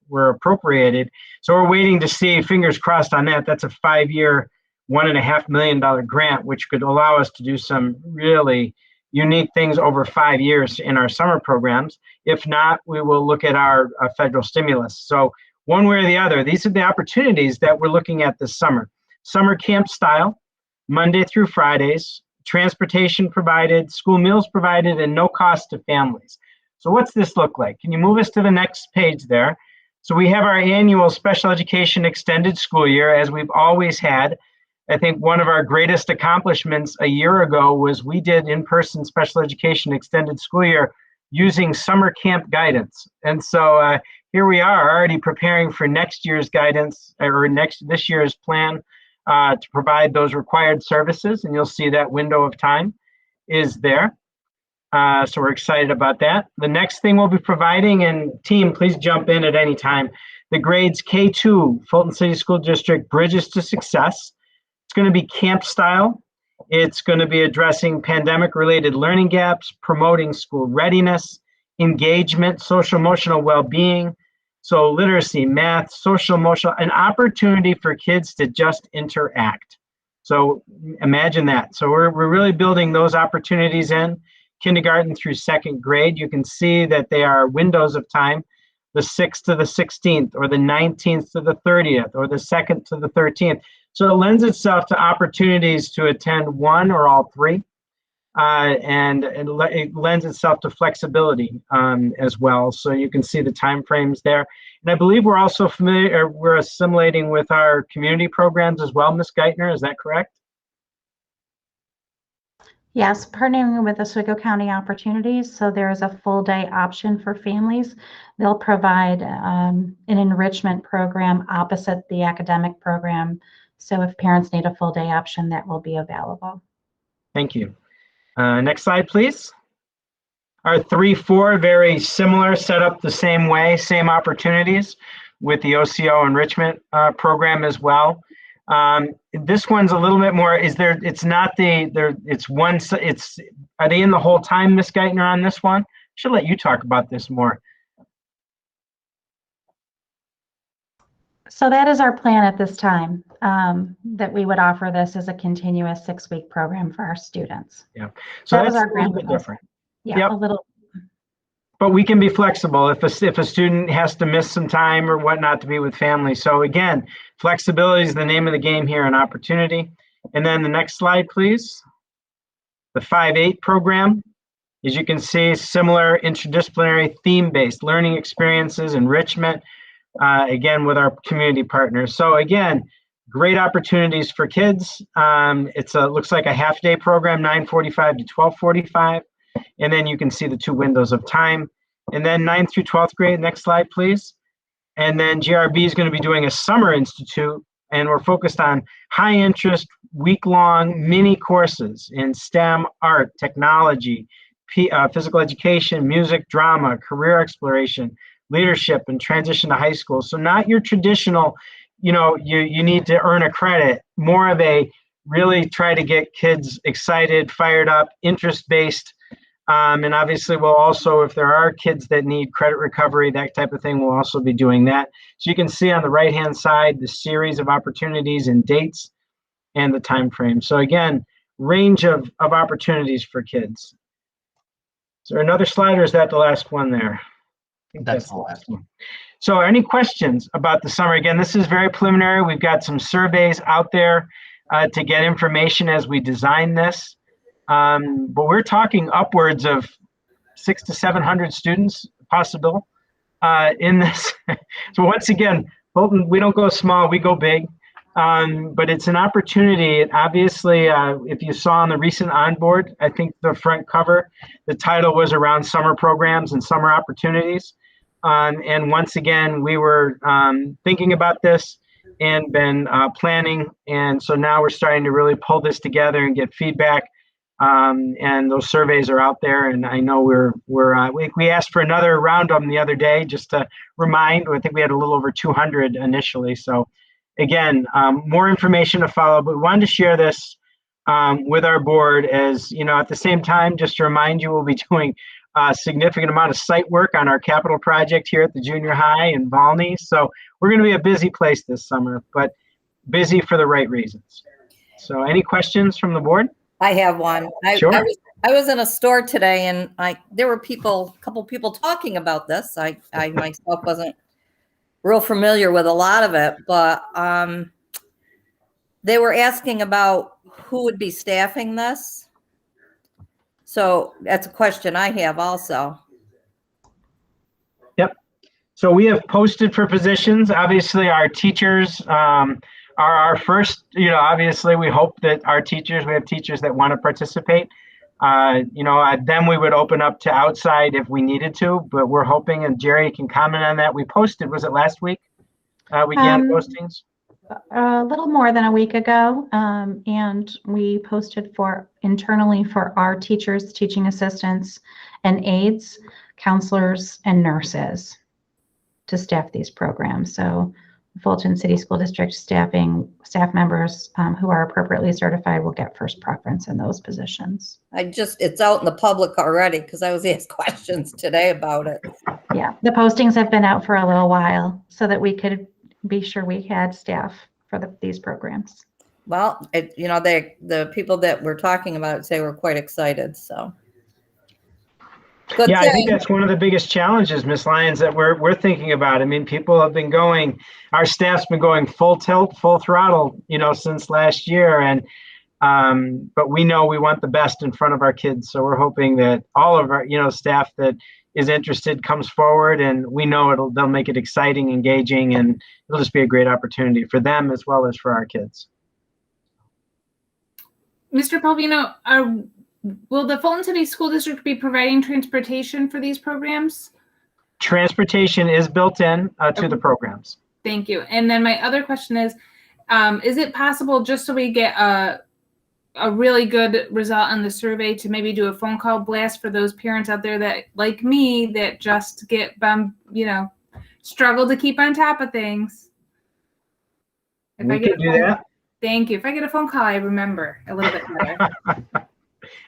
were appropriated. So we're waiting to see, fingers crossed on that. That's a 5-year, $1.5 million grant, which could allow us to do some really unique things over 5 years in our summer programs. If not, we will look at our federal stimulus. So one way or the other, these are the opportunities that we're looking at this summer. Summer camp style, Monday through Fridays, transportation provided, school meals provided, and no cost to families. So what's this look like? Can you move us to the next page there? So we have our annual special education extended school year, as we've always had. I think one of our greatest accomplishments a year ago was we did in-person special education extended school year using summer camp guidance. And so here we are already preparing for next year's guidance, or this year's plan to provide those required services. And you'll see that window of time is there. So we're excited about that. The next thing we'll be providing, and team, please jump in at any time, the grades K2, Fulton City School District Bridges to Success. It's going to be camp style. It's going to be addressing pandemic-related learning gaps, promoting school readiness, engagement, social emotional well-being, so literacy, math, social emotional, an opportunity for kids to just interact. So imagine that. So we're really building those opportunities in kindergarten through second grade. You can see that they are windows of time, the 6th to the 16th, or the 19th to the 30th, or the 2nd to the 13th. So it lends itself to opportunities to attend one or all three, and it lends itself to flexibility as well. So you can see the time frames there. And I believe we're also we're assimilating with our community programs as well, Ms. Geithner, is that correct? Yes, partnering with Oswego County Opportunities. So there is a full day option for families. They'll provide an enrichment program opposite the academic program. So if parents need a full day option, that will be available. Thank you. Next slide, please. Our 3-4, very similar, set up the same way, same opportunities with the OCO enrichment program as well. This one's a little bit more, it's not it's one, are they in the whole time, Ms. Geithner, on this one? Should let you talk about this more. So that is our plan at this time, that we would offer this as a continuous 6-week program for our students. Yeah. So That that's was our a little grant bit proposal. different. Yeah, Yep. a little. But we can be flexible if a student has to miss some time or whatnot to be with family. So again, flexibility is the name of the game here, and opportunity. And then the next slide, please. The 5-8 program. As you can see, similar interdisciplinary theme-based learning experiences, enrichment, again, with our community partners. So again, great opportunities for kids. Looks like a half-day program, 9:45 to 12:45. And then you can see the 2 windows of time. And then 9th through 12th grade, next slide, please. And then GRB is going to be doing a summer institute, and we're focused on high interest, week-long mini courses in STEM, art, technology, physical education, music, drama, career exploration, leadership, and transition to high school. So not your traditional, you need to earn a credit, more of a really try to get kids excited, fired up, interest-based. And obviously we'll also, if there are kids that need credit recovery, that type of thing, we'll also be doing that. So you can see on the right-hand side, the series of opportunities and dates and the time frame. So again, range of opportunities for kids. Is there another slide, or is that the last one there? I think That's the last one. So any questions about the summer? Again, this is very preliminary. We've got some surveys out there to get information as we design this. But we're talking upwards of 600 to 700 students possible in this. So once again, Bolton, we don't go small, we go big. But it's an opportunity. Obviously, if you saw on the recent onboard, I think the front cover, the title was around summer programs and summer opportunities. And once again, we were thinking about this and been planning. And so now we're starting to really pull this together and get feedback. And those surveys are out there. And I know we asked for another round of them the other day, just to remind. I think we had a little over 200 initially. So again, more information to follow, but we wanted to share this with our board as, at the same time, just to remind you, we'll be doing a significant amount of site work on our capital project here at the junior high in Volney. So we're going to be a busy place this summer, but busy for the right reasons. So any questions from the board? I have one. Sure. I was in a store today, and there were a couple people talking about this. I myself wasn't real familiar with a lot of it, but they were asking about who would be staffing this. So that's a question I have also. Yep. So we have posted for positions. Obviously, our teachers are our first, obviously we hope that we have teachers that want to participate. Then we would open up to outside if we needed to, but we're hoping, and Jerry can comment on that. We posted, was it last week? We began postings? A little more than a week ago, and we posted internally for our teachers, teaching assistants, and aides, counselors, and nurses to staff these programs. So Fulton City School District staff members who are appropriately certified will get first preference in those positions. It's out in the public already, because I was asked questions today about it. Yeah, the postings have been out for a little while so that we could be sure we had staff for these programs. Well, the people that we're talking about say we're quite excited, so. Good Yeah, thing. I think that's one of the biggest challenges, Ms. Lyons, that we're thinking about. I mean, people have been our staff's been going full tilt, full throttle, since last year. And, but we know we want the best in front of our kids. So we're hoping that all of our, staff that is interested comes forward, and we know they'll make it exciting, engaging, and it'll just be a great opportunity for them as well as for our kids. Mr. Palvino, will the Fulton City School District be providing transportation for these programs? Transportation is built in to the programs. Thank you. And then my other question is it possible, just so we get a really good result on the survey, to maybe do a phone call blast for those parents out there that, like me, that just get struggle to keep on top of things? We can do that. Thank you. If I get a phone call, I remember a little bit better.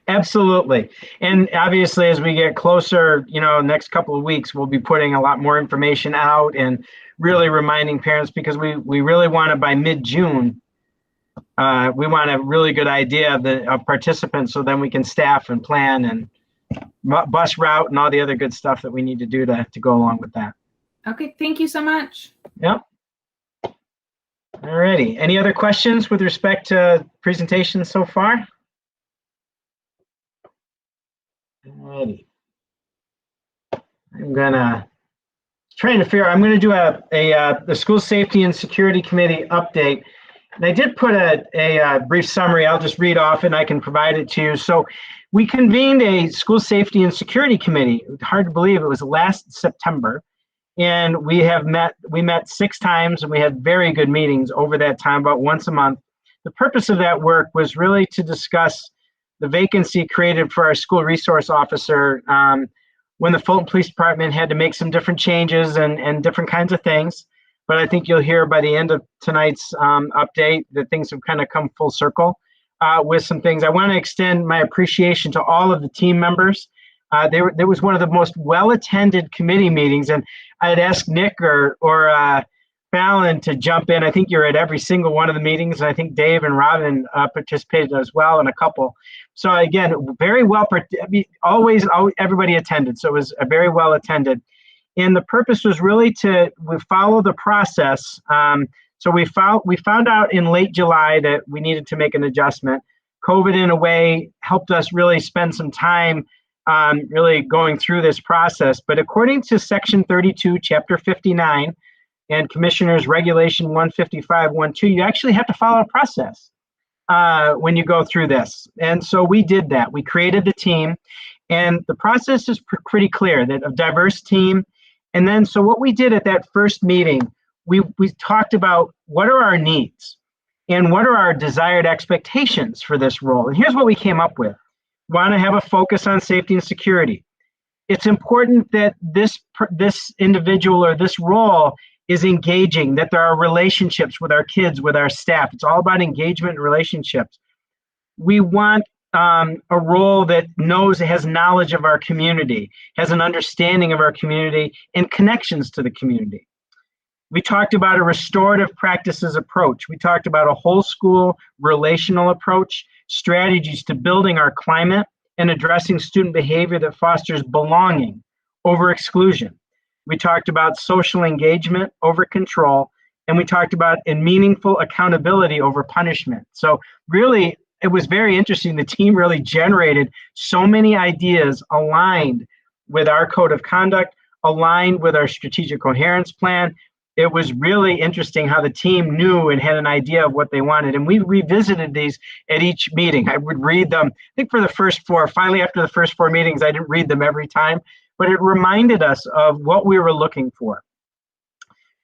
Absolutely. And obviously, as we get closer, next couple of weeks, we'll be putting a lot more information out and really reminding parents, because we really want to, by mid-June, we want a really good idea of participants, so then we can staff and plan and bus route and all the other good stuff that we need to do to go along with that. Okay, thank you so much. Yep. All righty. Any other questions with respect to presentations so far? All righty. I'm gonna do the School Safety and Security Committee update. And I did put a brief summary. I'll just read off and I can provide it to you. So we convened a School Safety and Security Committee. Hard to believe it was last September. And we met 6 times, and we had very good meetings over that time, about once a month. The purpose of that work was really to discuss the vacancy created for our school resource officer when the Fulton Police Department had to make some different changes and different kinds of things. But I think you'll hear by the end of tonight's update that things have kind of come full circle with some things. I want to extend my appreciation to all of the team members. There was one of the most well-attended committee meetings, and I had asked Nick or Fallon to jump in. I think you're at every single one of the meetings, and I think Dave and Robin participated as well in a couple. So again, very well, always everybody attended, so it was a very well attended. And the purpose was really we follow the process. So we found out in late July that we needed to make an adjustment. COVID, in a way, helped us really spend some time really going through this process. But according to Section 32, Chapter 59, and Commissioner's Regulation 155.1.2, you actually have to follow a process when you go through this. And so we did that. We created the team, and the process is pretty clear, that a diverse team. And then, so what we did at that first meeting, we talked about what are our needs and what are our desired expectations for this role. And here's what we came up with. Want to have a focus on safety and security. It's important that this individual or this role is engaging, that there are relationships with our kids, with our staff. It's all about engagement and relationships. We want a role that has knowledge of our community, has an understanding of our community, and connections to the community. We talked about a restorative practices approach. We talked about a whole school relational approach, strategies to building our climate, and addressing student behavior that fosters belonging over exclusion. We talked about social engagement over control, and we talked about meaningful accountability over punishment. So really, it was very interesting. The team really generated so many ideas aligned with our code of conduct, aligned with our strategic coherence plan. It was really interesting how the team knew and had an idea of what they wanted. And we revisited these at each meeting. I would read them, I think for the first 4, finally after the first 4 meetings, I didn't read them every time, but it reminded us of what we were looking for.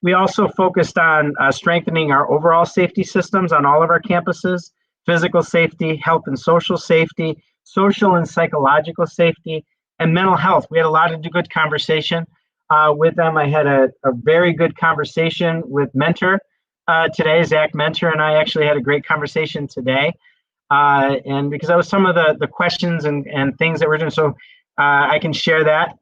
We also focused on strengthening our overall safety systems on all of our campuses, physical safety, health and social safety, social and psychological safety, and mental health. We had a lot of good conversation with them. I had a very good conversation with Mentor today. Zach Mentor and I actually had a great conversation today. And because that was some of the questions and things that we're doing, so I can share that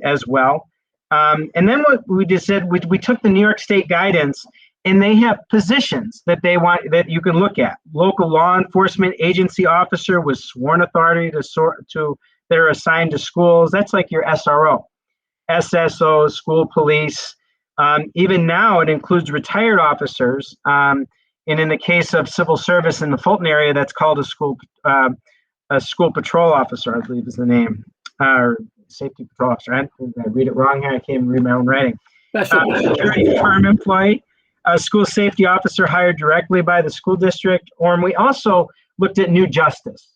as well. And then what we just said, we took the New York State guidance, and they have positions that they want that you can look at. Local law enforcement agency officer with sworn authority that are assigned to schools. That's like your SRO, SSO, school police. Even now, it includes retired officers. And in the case of civil service in the Fulton area, that's called a school patrol officer, I believe is the name, or safety patrol officer. I read it wrong here. I can't even read my own writing. Security firm employee. A school safety officer hired directly by the school district. And we also looked at New Justice,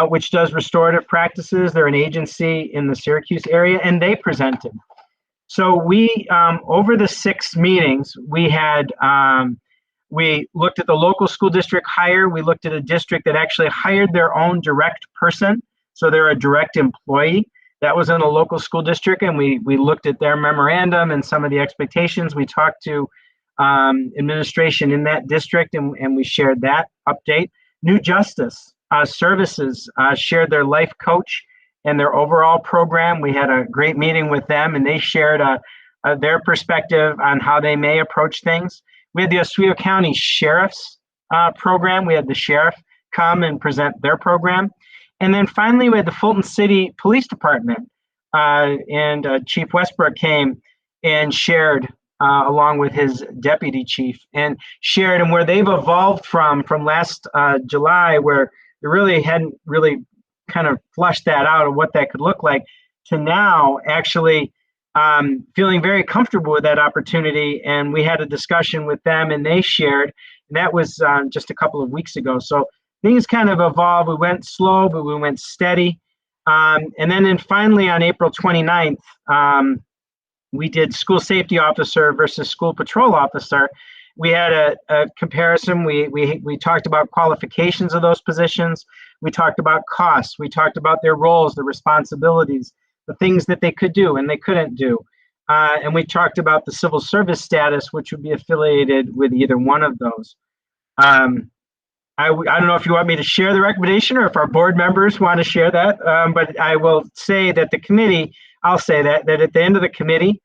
which does restorative practices. They're an agency in the Syracuse area, and they presented. So we, over the 6 meetings, we looked at the local school district hire. We looked at a district that actually hired their own direct person. So they're a direct employee. That was in a local school district, and we looked at their memorandum and some of the expectations. We talked to administration in that district, and we shared that update. New Justice Services shared their life coach and their overall program. We had a great meeting with them, and they shared their perspective on how they may approach things. We had the Oswego County Sheriff's program. We had the sheriff come and present their program. And then finally, we had the Fulton City Police Department, and Chief Westbrook came and shared along with his deputy chief, and shared, and where they've evolved from last July, where they really hadn't really kind of flushed that out of what that could look like, to now actually feeling very comfortable with that opportunity. And we had a discussion with them, and they shared, and that was just a couple of weeks ago. So things kind of evolved. We went slow, but we went steady. And then finally on April 29th, we did school safety officer versus school patrol officer. We had a comparison. We talked about qualifications of those positions. We talked about costs. We talked about their roles, their responsibilities, the things that they could do and they couldn't do. And we talked about the civil service status, which would be affiliated with either one of those. I don't know if you want me to share the recommendation or if our board members want to share that, but I will say that the committee, I'll say that at the end of the committee,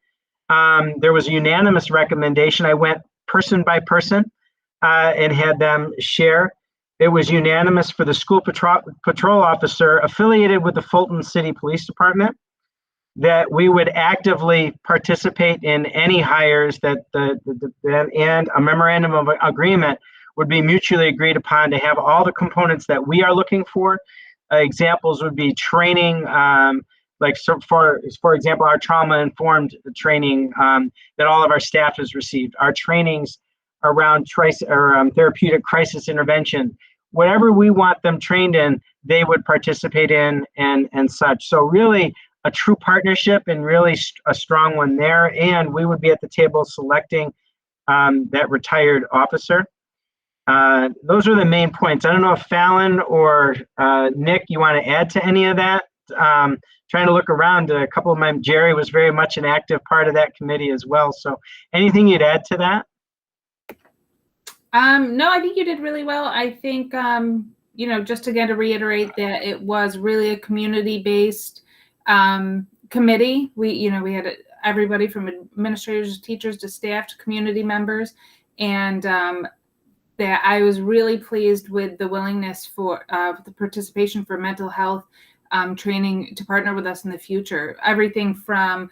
there was a unanimous recommendation. I went person by person and had them share. It was unanimous for the school patrol officer affiliated with the Fulton City Police Department, that we would actively participate in any hires that and a memorandum of agreement would be mutually agreed upon to have all the components that we are looking for. Examples would be training, for example, our trauma-informed training that all of our staff has received, our trainings around therapeutic crisis intervention, whatever we want them trained in, they would participate in and such. So really a true partnership, and really a strong one there. And we would be at the table selecting that retired officer. Those are the main points. I don't know if Fallon or Nick, you want to add to any of that? Trying to look around, a couple of my, Jerry was very much an active part of that committee as well. So anything you'd add to that? No, I think you did really well. I think, just again to reiterate that it was really a community-based committee. We had everybody from administrators, teachers, to staff, to community members, and that I was really pleased with the willingness for the participation for mental health training to partner with us in the future. Everything from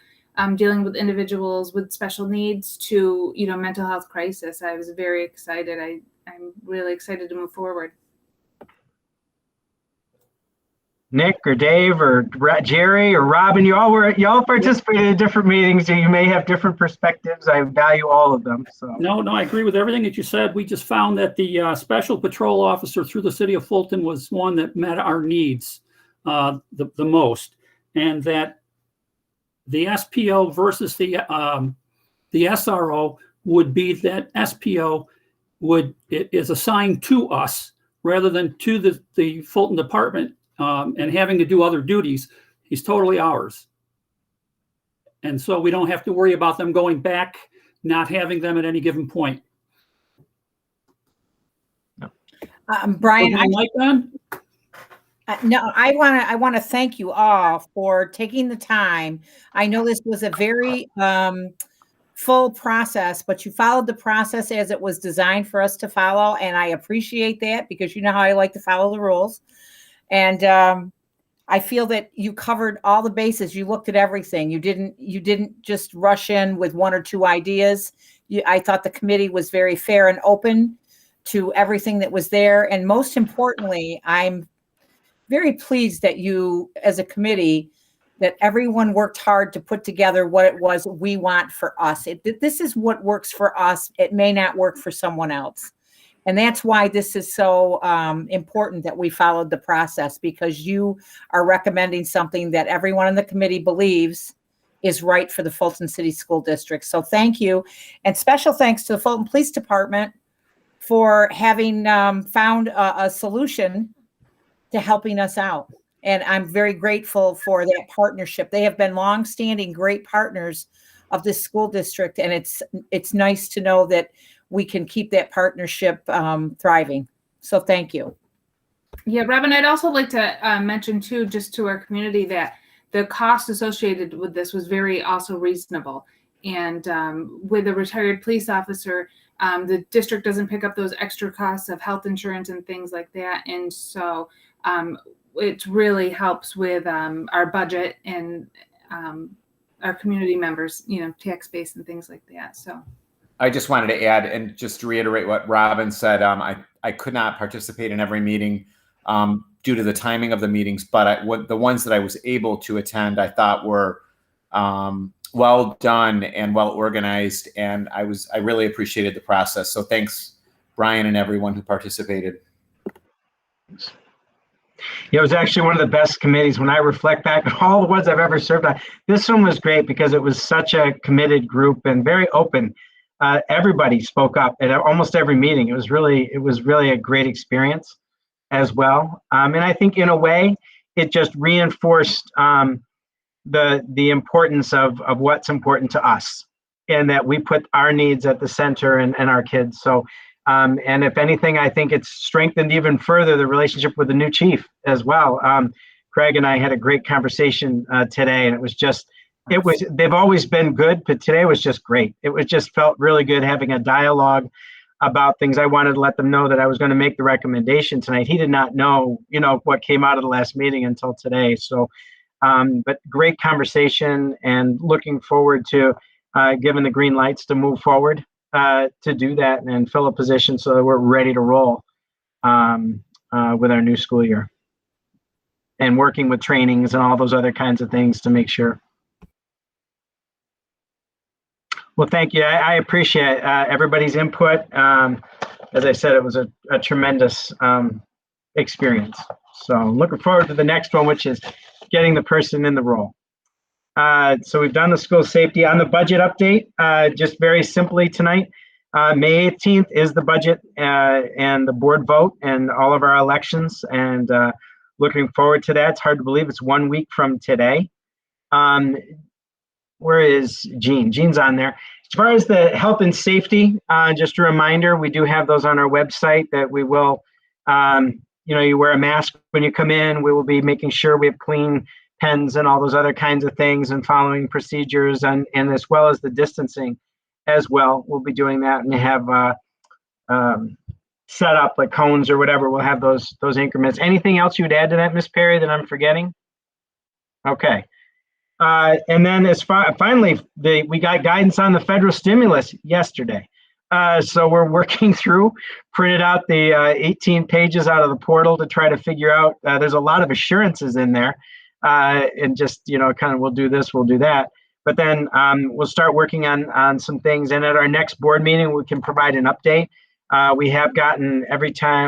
dealing with individuals with special needs to, mental health crisis. I was very excited. I'm really excited to move forward. Nick or Dave or Jerry or Robin, y'all participated in different meetings, and you may have different perspectives. I value all of them. So No, I agree with everything that you said. We just found that the special patrol officer through the city of Fulton was one that met our needs the most, and that the SPO versus the SRO would be that SPO is assigned to us rather than to the Fulton department and having to do other duties. He's totally ours. And so we don't have to worry about them going back, not having them at any given point. Brian, No, I want to thank you all for taking the time. I know this was a very full process, but you followed the process as it was designed for us to follow, and I appreciate that, because you know how I like to follow the rules. And I feel that you covered all the bases. You looked at everything. You didn't just rush in with one or two ideas. I thought the committee was very fair and open to everything that was there. And most importantly, I'm very pleased that you, as a committee, that everyone worked hard to put together what it was we want for us. This is what works for us. It may not work for someone else. And that's why this is so important that we followed the process, because you are recommending something that everyone in the committee believes is right for the Fulton City School District. So thank you. And special thanks to the Fulton Police Department for having found a solution to helping us out. And I'm very grateful for that partnership. They have been longstanding great partners of this school district. And it's nice to know that we can keep that partnership thriving. So thank you. Yeah, Robin, I'd also like to mention too, just to our community, that the cost associated with this was very also reasonable. And with a retired police officer, the district doesn't pick up those extra costs of health insurance and things like that. And so it really helps with our budget and our community members, tax base and things like that. So I just wanted to add, and just to reiterate what Robin said, I could not participate in every meeting due to the timing of the meetings, but the ones that I was able to attend, I thought were well done and well organized, and I really appreciated the process. So thanks, Brian, and everyone who participated. Yeah, it was actually one of the best committees. When I reflect back on all the ones I've ever served on, this one was great because it was such a committed group and very open. Everybody spoke up at almost every meeting. It was really a great experience as well. And I think in a way, it just reinforced the importance of what's important to us, and that we put our needs at the center and our kids. So, and if anything, I think it's strengthened even further the relationship with the new chief as well. Craig and I had a great conversation today, and they've always been good, but today was just great. It just felt really good having a dialogue about things. I wanted to let them know that I was going to make the recommendation tonight. He did not know, what came out of the last meeting until today. So, but great conversation, and looking forward to giving the green lights to move forward to do that and fill a position so that we're ready to roll with our new school year, and working with trainings and all those other kinds of things to make sure. Well, thank you. I appreciate everybody's input. As I said, it was a tremendous experience. So looking forward to the next one, which is getting the person in the role. So we've done the school safety. On the budget update, just very simply tonight, May 18th is the budget and the board vote and all of our elections, and looking forward to that. It's hard to believe it's 1 week from today. Where is Jean? Jean's on there. As far as the health and safety, just a reminder, we do have those on our website that we will, you wear a mask when you come in. We will be making sure we have clean pens and all those other kinds of things, and following procedures, and as well as the distancing as well. We'll be doing that, and have set up like cones or whatever. We'll have those increments. Anything else you would add to that, Ms. Perry, that I'm forgetting? Okay. And then finally, we got guidance on the federal stimulus yesterday. So we're working through, printed out the 18 pages out of the portal to try to figure out, there's a lot of assurances in there, and just, kind of, we'll do this, we'll do that. But then we'll start working on some things. And at our next board meeting, we can provide an update. We have gotten,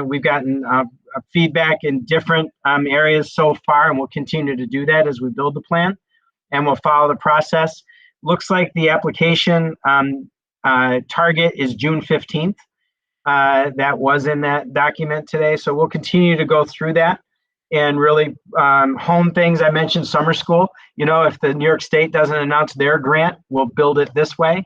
we've gotten feedback in different areas so far, and we'll continue to do that as we build the plan. And we'll follow the process. Looks like the application target is June 15th. That was in that document today. So we'll continue to go through that and really hone things. I mentioned summer school. If the New York State doesn't announce their grant, we'll build it this way,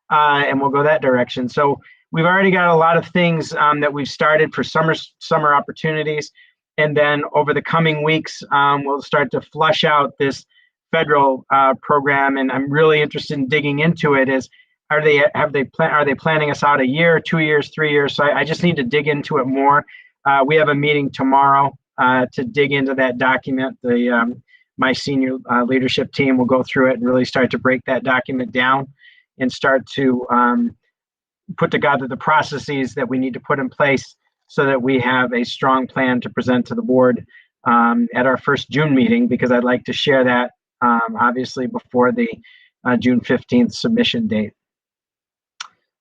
and we'll go that direction. So we've already got a lot of things that we've started for summer opportunities. And then over the coming weeks, we'll start to flush out this federal program, and I'm really interested in digging into it. Are they planning us out a year, 2 years, 3 years? So I just need to dig into it more. We have a meeting tomorrow to dig into that document. My senior leadership team will go through it and really start to break that document down and start to put together the processes that we need to put in place so that we have a strong plan to present to the board at our first June meeting, because I'd like to share that obviously before the June 15th submission date.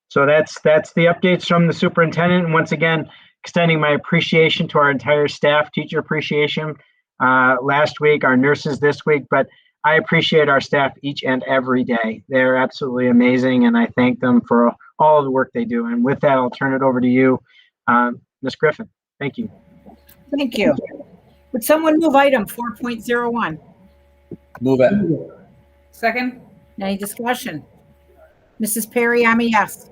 So that's the updates from the superintendent. And once again, extending my appreciation to our entire staff, teacher appreciation last week, our nurses this week, but I appreciate our staff each and every day. They're absolutely amazing, and I thank them for all of the work they do. And with that, I'll turn it over to you, Ms. Griffin. Thank you. Thank you. Would someone move item 4.01? Move it. Second. Any discussion? Mrs. Perry, I'm a yes.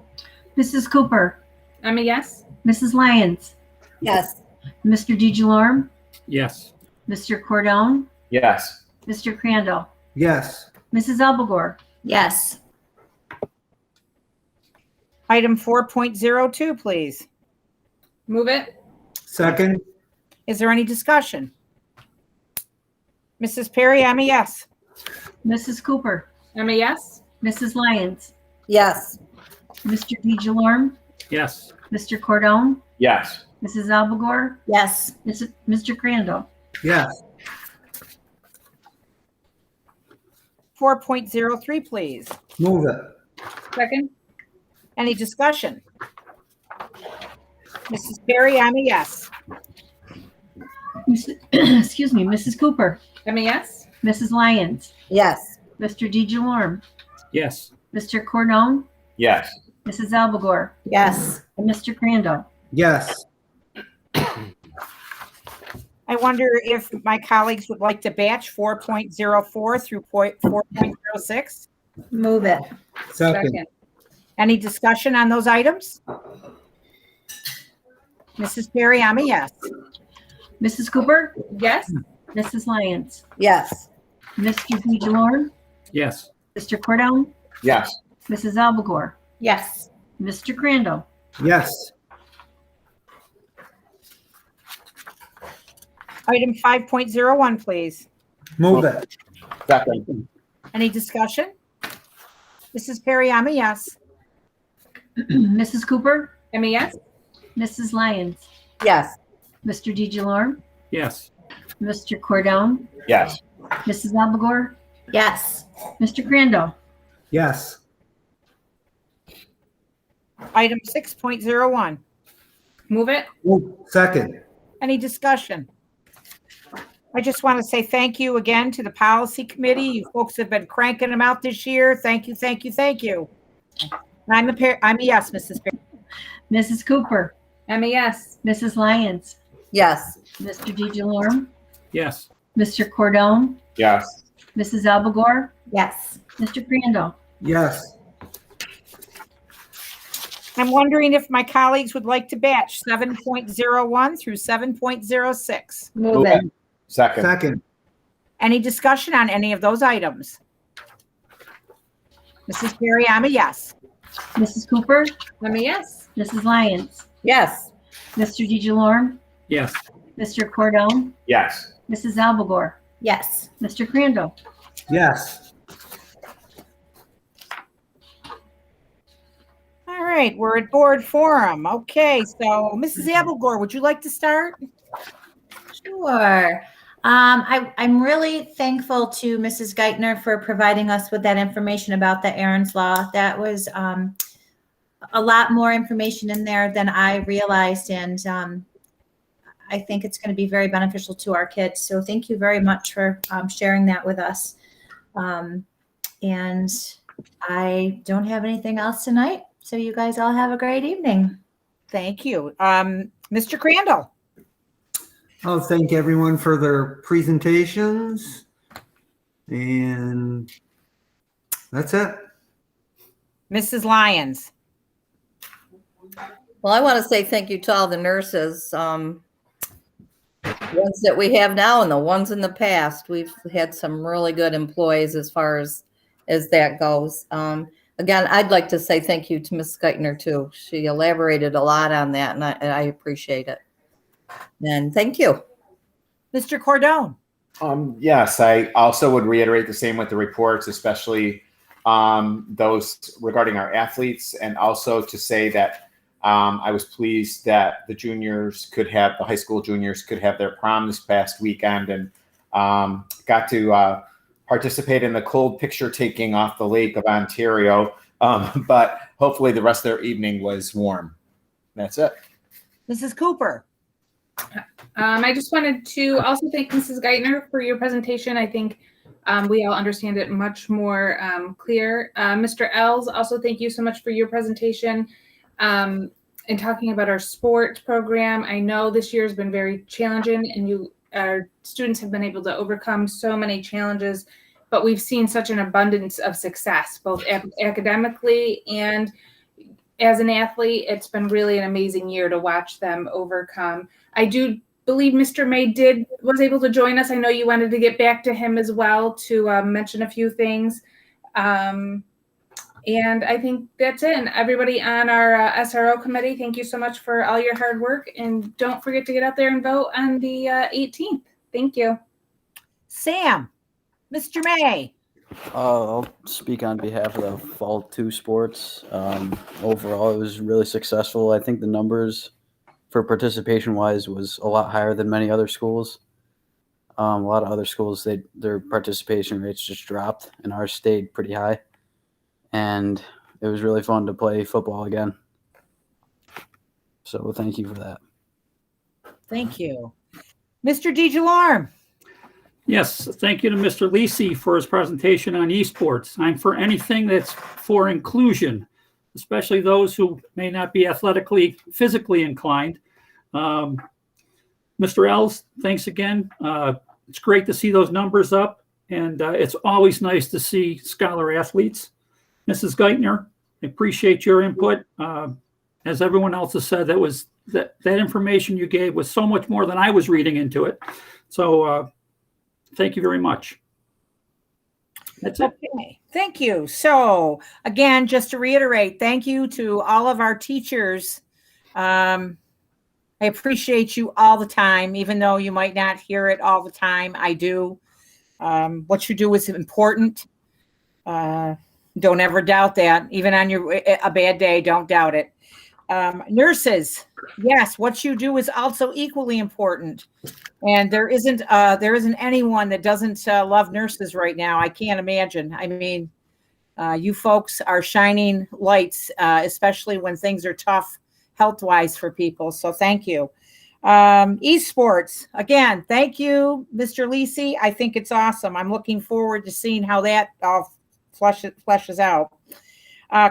Mrs. Cooper, I'm a yes. Mrs. Lyons, Yes. Mr. DeJolorme, Yes. Mr. Cordone, Yes. Mr. Crandall, Yes. Mrs. Elbegor, Yes. Item 4.02, please. Move it. Second. Is there any discussion? Mrs. Perry, I'm a yes. Mrs. Cooper, I'm a yes. Mrs. Lyons, Yes. Mr. DeJolorme, Yes. Mr. Cordone, Yes. Mrs. Elbegor, Yes. Mr. Crandall, Yes. 4.03, please. Move it. Second. Any discussion? Mrs. Perry, I'm a yes. excuse me, Mrs. Cooper, I'm a yes. Mrs. Lyons, Yes. Mr. DeJolorme, Yes. Mr. Cordone, Yes. Mrs. Elbegor, Yes. and Mr. Crandall. Yes. I wonder if my colleagues would like to batch 4.04 through 4.06. Move it. Second. Any discussion on those items? Mrs. Perry, I'm a yes. Mrs. Cooper, Yes. Mrs. Lyons, Yes. Mr. DeJolorme, Yes. Mr. Cordone, Yes. Mrs. Elbegor, Yes. Mr. Crandall. Yes. Item 5.01, please. Move it. Second. Any discussion? Mrs. Perry, I'm a yes. Mrs. Cooper, I'm a yes. Mrs. Lyons, Yes. Mr. DeJolorme, Yes. Mr. Cordone, Yes. Mrs. Elbegor, Yes. Mr. Crandall. Yes. Item 6.01. Move it. Second. Any discussion? I just want to say thank you again to the policy committee. You folks have been cranking them out this year. Thank you, thank you, thank you. I'm a yes, Mrs. Perry. Mrs. Cooper, I'm a yes. Mrs. Lyons, Yes. Mr. DeJolorme, Yes. Mr. Cordone, Yes. Mrs. Elbegor, Yes. Mr. Crandall. Yes. I'm wondering if my colleagues would like to batch 7.01 through 7.06. Move it. Second. Second. Any discussion on any of those items? Mrs. Perry, I'm a yes. Mrs. Cooper, I'm a yes. Mrs. Lyons, Yes. Mr. DeJolorme, Yes. Mr. Cordone, Yes. Mrs. Elbegor, Yes. Mr. Crandall. Yes. All right, we're at board forum. Okay, so Mrs. Abelgore, would you like to start? Sure. I'm really thankful to Mrs. Geithner for providing us with that information about the Aaron's Law. That was a lot more information in there than I realized, and I think it's going to be very beneficial to our kids. So thank you very much for sharing that with us. And I don't have anything else tonight, so you guys all have a great evening. Thank you. Mr. Crandall. I'll thank everyone for their presentations. And that's it. Mrs. Lyons. Well, I want to say thank you to all the nurses, ones that we have now and the ones in the past. We've had some really good employees as far as that goes. Again, I'd like to say thank you to Ms. Geithner too. She elaborated a lot on that, and I appreciate it. And thank you. Mr. Cordone. Yes, I also would reiterate the same with the reports, especially those regarding our athletes, and also to say that I was pleased that the high school juniors could have their prom this past weekend, and got to participate in the cold picture taking off the Lake of Ontario. But hopefully the rest of their evening was warm. That's it. Mrs. Cooper. I just wanted to also thank Mrs. Geithner for your presentation. I think we all understand it much more clear. Mr. Els, also thank you so much for your presentation and talking about our sport program. I know this year has been very challenging, and our students have been able to overcome so many challenges but we've seen such an abundance of success, both academically and as an athlete. It's been really an amazing year to watch them overcome. I do believe Mr. May was able to join us. I know you wanted to get back to him as well to mention a few things. And I think that's it. And everybody on our SRO committee, thank you so much for all your hard work. And don't forget to get out there and vote on the 18th. Thank you. Sam, Mr. May. I'll speak on behalf of the Fall 2 sports. Overall, it was really successful. I think the numbers for participation-wise was a lot higher than many other schools. A lot of other schools, their participation rates just dropped, and ours stayed pretty high. And it was really fun to play football again. So thank you for that. Thank you. Mr. DeJarme. Yes, thank you to Mr. Lisi for his presentation on esports. I'm for anything that's for inclusion, especially those who may not be physically inclined. Mr. Els, thanks again. It's great to see those numbers up, and it's always nice to see scholar athletes. Mrs. Geithner, I appreciate your input. As everyone else has said, that information you gave was so much more than I was reading into it. So thank you very much. That's it. Okay, thank you. So again, just to reiterate, thank you to all of our teachers. I appreciate you all the time, even though you might not hear it all the time. I do. What you do is important. Don't ever doubt that. Even on a bad day, don't doubt it. Nurses, yes, what you do is also equally important. And there isn't anyone that doesn't love nurses right now. I can't imagine. I mean, you folks are shining lights, especially when things are tough health-wise for people. So thank you. Esports, again, thank you, Mr. Lisi. I think it's awesome. I'm looking forward to seeing how that all fleshes out.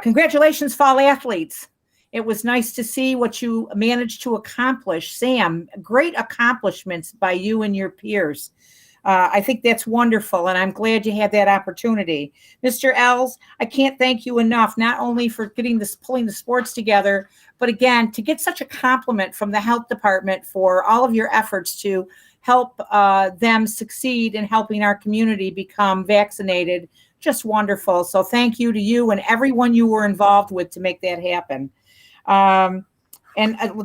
Congratulations, fall athletes. It was nice to see what you managed to accomplish. Sam, great accomplishments by you and your peers. I think that's wonderful, and I'm glad you had that opportunity. Mr. Els, I can't thank you enough, not only for pulling the sports together, but again, to get such a compliment from the health department for all of your efforts to help them succeed in helping our community become vaccinated. Just wonderful. So thank you to you and everyone you were involved with to make that happen. And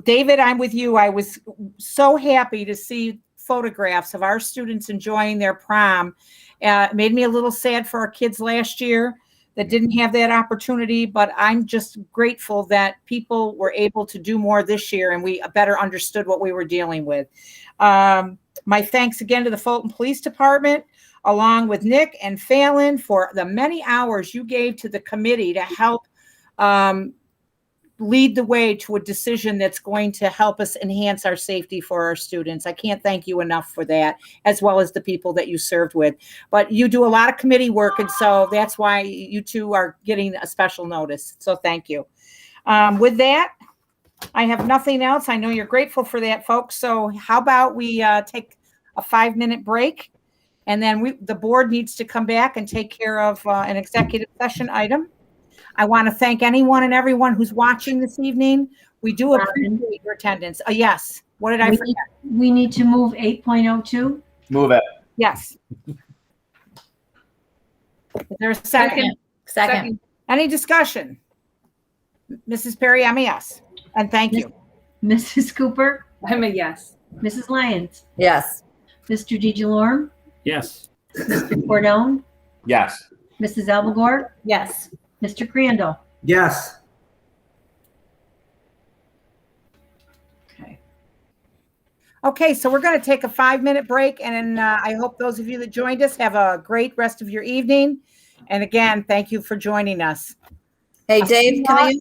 David, I'm with you. I was so happy to see photographs of our students enjoying their prom. It made me a little sad for our kids last year that didn't have that opportunity, but I'm just grateful that people were able to do more this year and we better understood what we were dealing with. My thanks again to the Fulton Police Department, along with Nick and Fallon, for the many hours you gave to the committee to help lead the way to a decision that's going to help us enhance our safety for our students. I can't thank you enough for that, as well as the people that you served with. But you do a lot of committee work, and so that's why you two are getting a special notice. So thank you. With that, I have nothing else. I know you're grateful for that, folks. So how about we take a 5-minute break, and then the board needs to come back and take care of an executive session item. I want to thank anyone and everyone who's watching this evening. We do appreciate your attendance. Yes. What did I forget? We need to move 8.02. Move it. Yes. Is there a second? Second. Any discussion? Mrs. Perry, I'm a yes. And thank you. Mrs. Cooper, I'm a yes. Mrs. Lyons, Yes. Mr. DeJarme, Yes. Mr. Cordone, Yes. Mrs. Albagor, Yes. Mr. Crandall. Yes. Okay, so we're going to take a 5-minute break, and I hope those of you that joined us have a great rest of your evening. And again, thank you for joining us. Hey, Dave, can I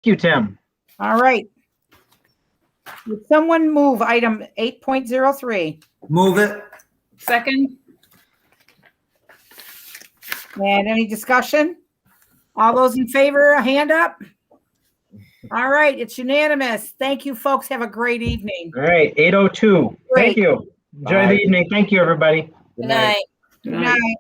you, Tim. All right. Would someone move item 8.03? Move it. Second? And any discussion? All those in favor, a hand up? All right, it's unanimous. Thank you, folks. Have a great evening. All right, 8:02. Great. Thank you. Enjoy Bye. the evening. Thank you, everybody. Good night. Good night.